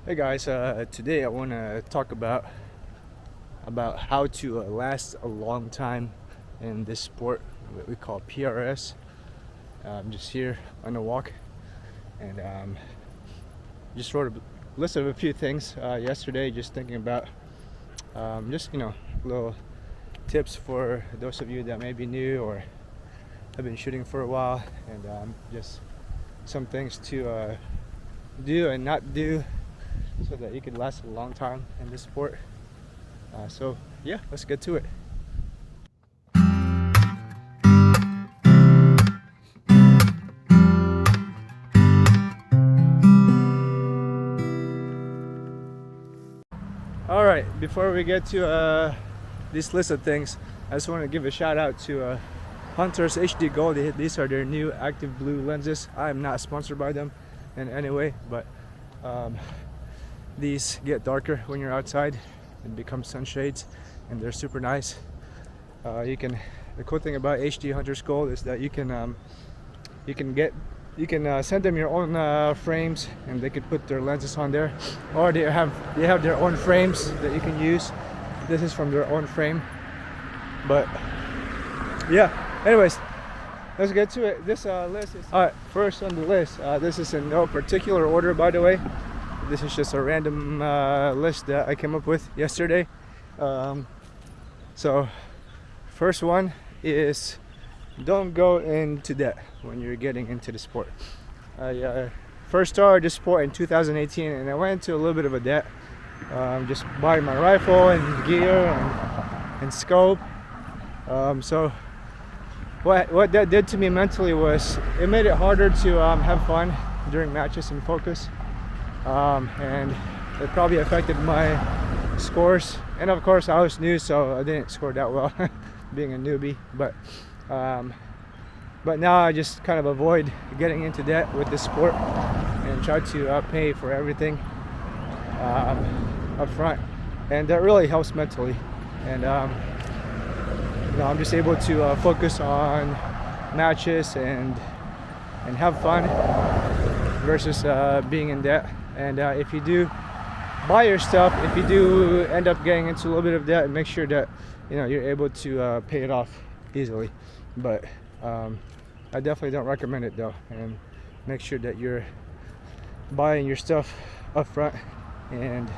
Hey guys, today I want to talk about how to last a long time in this sport that we call PRS. I'm just here on a walk, and just wrote a list of a few things yesterday. Just thinking about little tips for those of you that may be new or have been shooting for a while, and just some things to do and not do so that you can last a long time in this sport. So yeah, let's get to it. All right, before we get to this list of things, I just want to give a shout out to Hunter's HD Gold. These are their new active blue lenses. I am not sponsored by them in any way, but these get darker when you're outside and become sunshades, and they're super nice. The cool thing about HD Hunter's Gold is that you can send them your own frames, and they could put their lenses on there, or they have their own frames that you can use. This is from their own frame, but yeah. Anyways, let's get to it. This list is all right. First on the list, this is in no particular order, by the way. This is just a random list that I came up with yesterday. So first one is don't go into debt when you're getting into the sport. I first started this sport in 2018, and I went into a little bit of a debt. Just buying my rifle and gear and scope. So what that did to me mentally was it made it harder to have fun during matches and focus. And it probably affected my scores, and of course I was new, so I didn't score that well being a newbie, but now I just kind of avoid getting into debt with this sport and try to pay for everything up front, and that really helps mentally. And I'm just able to focus on matches and have fun versus being in debt. And if you do buy your stuff, if you do end up getting into a little bit of debt, make sure that you're able to pay it off easily. But I definitely don't recommend it though, and make sure that you're buying your stuff up front and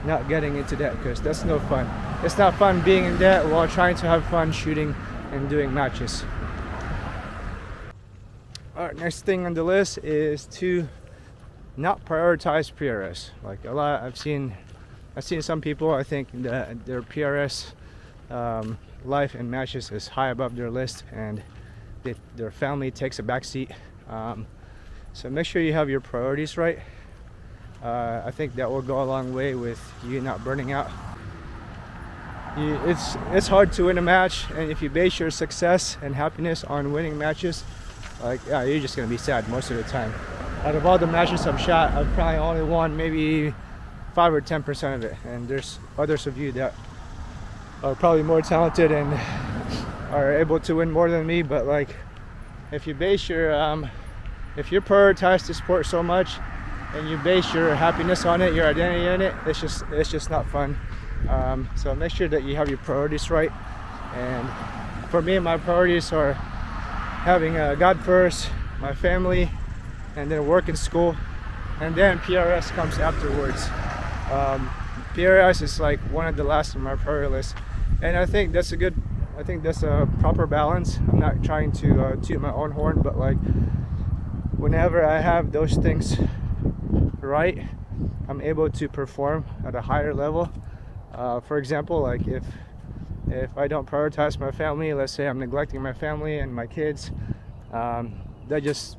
not getting into debt, because that's no fun. It's not fun being in debt while trying to have fun shooting and doing matches. All right, next thing on the list is to not prioritize PRS. Like I've seen some people, I think that their PRS life and matches is high above their list, and their family takes a backseat. So make sure you have your priorities right. I think that will go a long way with you not burning out. It's hard to win a match, and if you base your success and happiness on winning matches, you're just gonna be sad most of the time. Out of all the matches I've shot, I've probably only won maybe 5 or 10% of it, and there's others of you that are probably more talented and are able to win more than me. But if you base your if you prioritize the sport so much and you base your happiness on it, your identity in it, it's just not fun. So make sure that you have your priorities right. And for me, my priorities are having God first, my family, and then work and school, and then PRS comes afterwards. PRS is like one of the last on my priority list, and I think that's a proper balance. I'm not trying to toot my own horn, but whenever I have those things right, I'm able to perform at a higher level. For example, if I don't prioritize my family, let's say I'm neglecting my family and my kids, that just,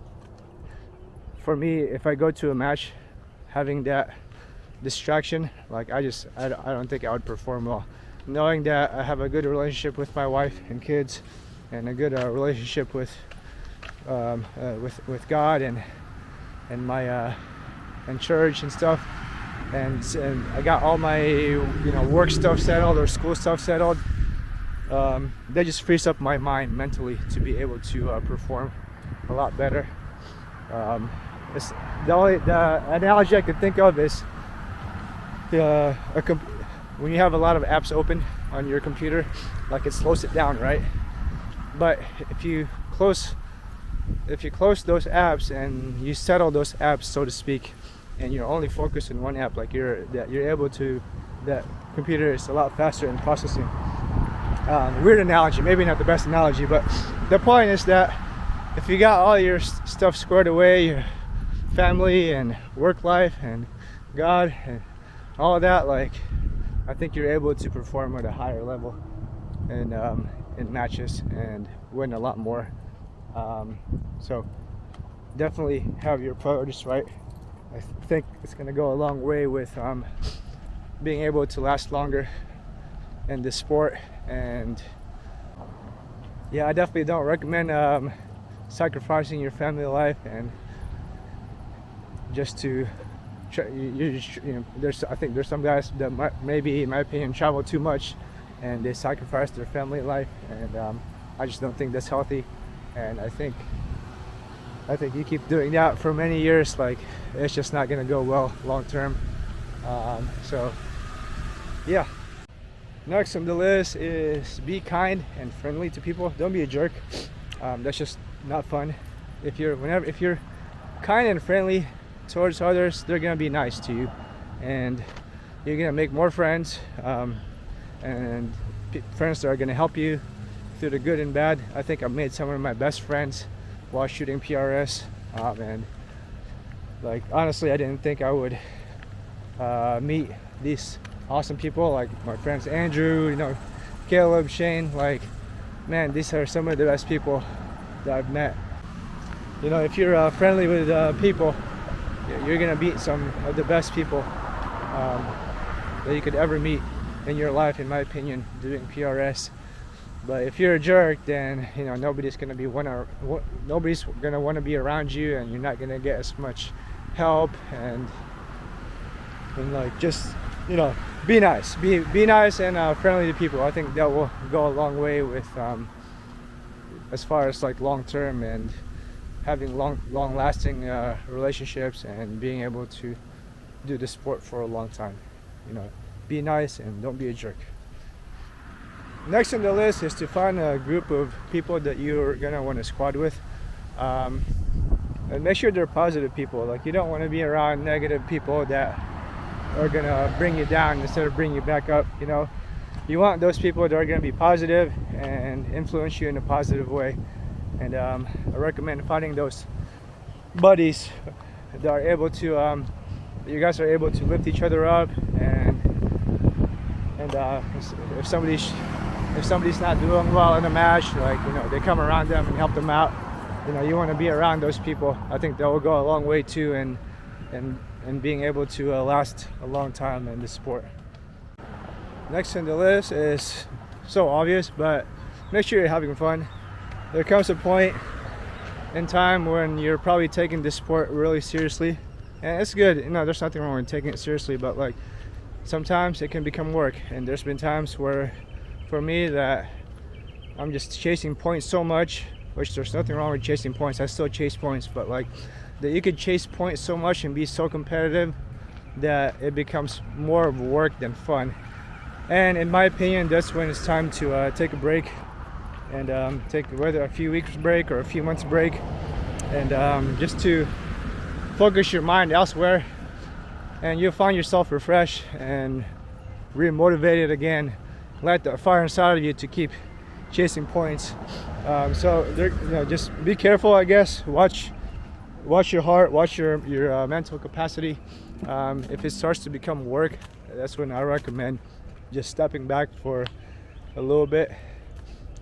for me, if I go to a match having that distraction, I don't think I would perform well. Knowing that I have a good relationship with my wife and kids, and a good relationship with God and my and church and stuff, and I got all my work stuff settled or school stuff settled, that just frees up my mind mentally to be able to perform a lot better. The analogy I could think of is when you have a lot of apps open on your computer, like it slows it down, right? But if you close those apps and you settle those apps, so to speak, and you're only focused on one app, like you're able to, that computer is a lot faster in processing. Weird analogy, maybe not the best analogy, but the point is that if you got all your stuff squared away, your family and work life and God and all of that, like I think you're able to perform at a higher level in matches and win a lot more. So definitely have your priorities right. I think it's going to go a long way with being able to last longer in this sport. And yeah, I definitely don't recommend sacrificing your family life and just to try, I think there's some guys that maybe, in my opinion, travel too much and they sacrifice their family life, and I just don't think that's healthy. And I think you keep doing that for many years, like it's just not gonna go well long term. So yeah. Next on the list is be kind and friendly to people. Don't be a jerk. That's just not fun. If you're kind and friendly towards others, they're gonna be nice to you, and you're gonna make more friends, and friends that are gonna help you through the good and bad. I think I've made some of my best friends while shooting PRS, and like honestly, I didn't think I would meet these awesome people like my friends Andrew, Caleb, Shane. Like, man, these are some of the best people that I've met. If you're friendly with people, you're gonna meet some of the best people that you could ever meet in your life, in my opinion, doing PRS. But if you're a jerk, then nobody's gonna want to be around you, and you're not gonna get as much help. And like, just be nice, be nice and friendly to people. I think that will go a long way with as far as like long term and having long lasting relationships and being able to do the sport for a long time. Be nice and don't be a jerk. Next on the list is to find a group of people that you're gonna want to squad with, and make sure they're positive people. Like, you don't want to be around negative people that are gonna bring you down instead of bring you back up. You want those people that are gonna be positive and influence you in a positive way. And I recommend finding those buddies that are able to you guys are able to lift each other up, and if somebody's not doing well in a match, like they come around them and help them out. You want to be around those people. I think that will go a long way too, and being able to last a long time in this sport. Next on the list is so obvious, but make sure you're having fun. There comes a point in time when you're probably taking this sport really seriously, and it's good. There's nothing wrong with taking it seriously, but like sometimes it can become work. And there's been times where, for me, that I'm just chasing points so much, which there's nothing wrong with chasing points. I still chase points, but like that you could chase points so much and be so competitive that it becomes more of work than fun. And in my opinion, that's when it's time to take a break, and take whether a few weeks break or a few months break, and just to focus your mind elsewhere, and you'll find yourself refreshed and re-motivated again. Light the fire inside of you to keep chasing points. So just be careful, I guess. Watch your heart, watch your mental capacity. If it starts to become work, that's when I recommend just stepping back for a little bit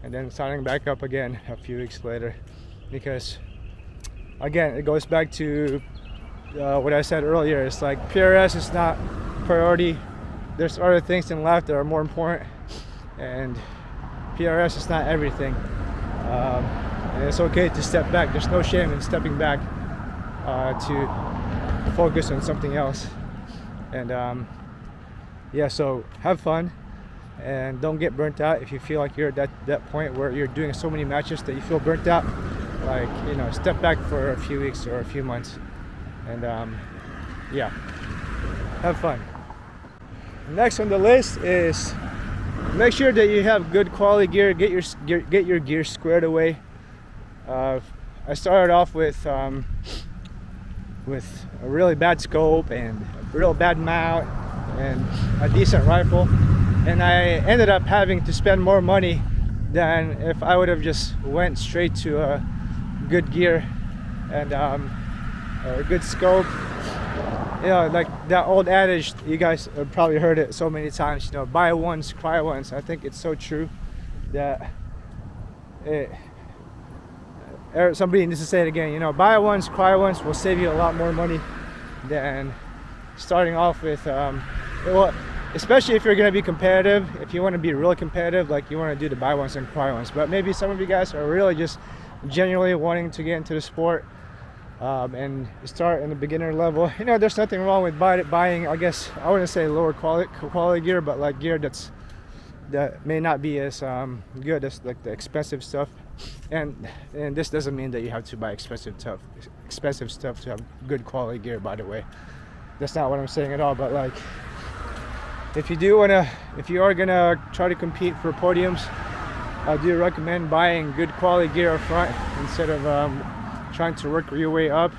and then signing back up again a few weeks later. Because again, it goes back to what I said earlier. It's like PRS is not priority. There's other things in life that are more important, and PRS is not everything. And it's okay to step back. There's no shame in stepping back to focus on something else. And yeah, so have fun and don't get burnt out. If you feel like you're at that point where you're doing so many matches that you feel burnt out, like step back for a few weeks or a few months, and yeah, have fun. Next on the list is make sure that you have good quality gear. Get your gear squared away. I started off with a really bad scope and a real bad mount and a decent rifle, and I ended up having to spend more money than if I would have just went straight to good gear and a good scope. You know, like that old adage, you guys have probably heard it so many times, you know, buy once, cry once. I think it's so true that somebody needs to say it again, you know, buy once, cry once will save you a lot more money than starting off with, well, especially if you're going to be competitive. If you want to be really competitive, like you want to do the buy once and cry once. But maybe some of you guys are really just genuinely wanting to get into the sport and start in the beginner level. You know, there's nothing wrong with buying, I guess, I wouldn't say lower quality gear, but like gear that may not be as good as like the expensive stuff. And this doesn't mean that you have to buy expensive stuff to have good quality gear, by the way. That's not what I'm saying at all. But like, if you are gonna try to compete for podiums, I do recommend buying good quality gear up front instead of trying to work your way up.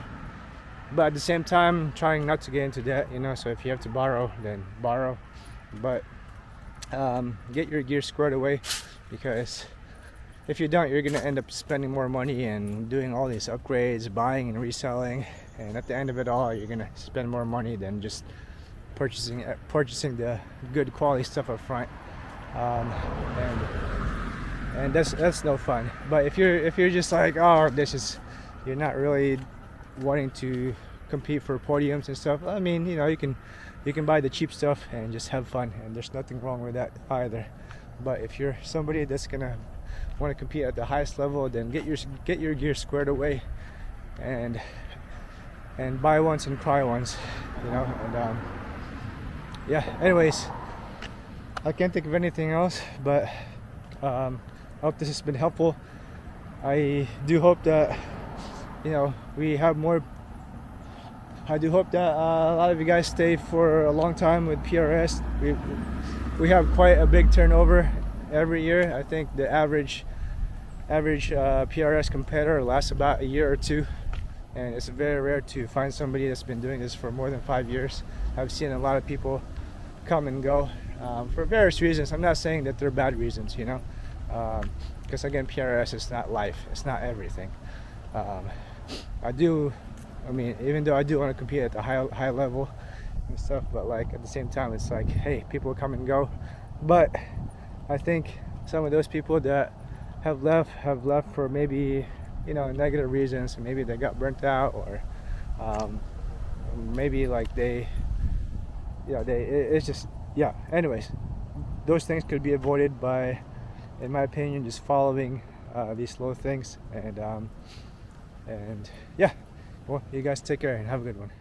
But at the same time, trying not to get into debt, you know. So if you have to borrow, then borrow. But get your gear squared away, because if you don't, you're gonna end up spending more money and doing all these upgrades, buying and reselling, and at the end of it all, you're gonna spend more money than just purchasing the good quality stuff up front, and that's no fun. But if you're just like, oh, you're not really wanting to compete for podiums and stuff, I mean, you know, you can buy the cheap stuff and just have fun, and there's nothing wrong with that either. But if you're somebody that's gonna want to compete at the highest level, then get your gear squared away and buy once and cry once, you know. And yeah, anyways, I can't think of anything else, but I hope this has been helpful. I do hope that, you know, I do hope that a lot of you guys stay for a long time with PRS. We have quite a big turnover every year. I think the average PRS competitor lasts about a year or two, and it's very rare to find somebody that's been doing this for more than 5 years. I've seen a lot of people come and go for various reasons. I'm not saying that they're bad reasons, you know, because again, PRS is not life, it's not everything. I mean, even though I do want to compete at the high level and stuff, but like at the same time, it's like, hey, people come and go. But I think some of those people that have left for maybe, you know, negative reasons. Maybe they got burnt out, or maybe like it's just, yeah, anyways, those things could be avoided by, in my opinion, just following these little things. And yeah, well, you guys take care and have a good one.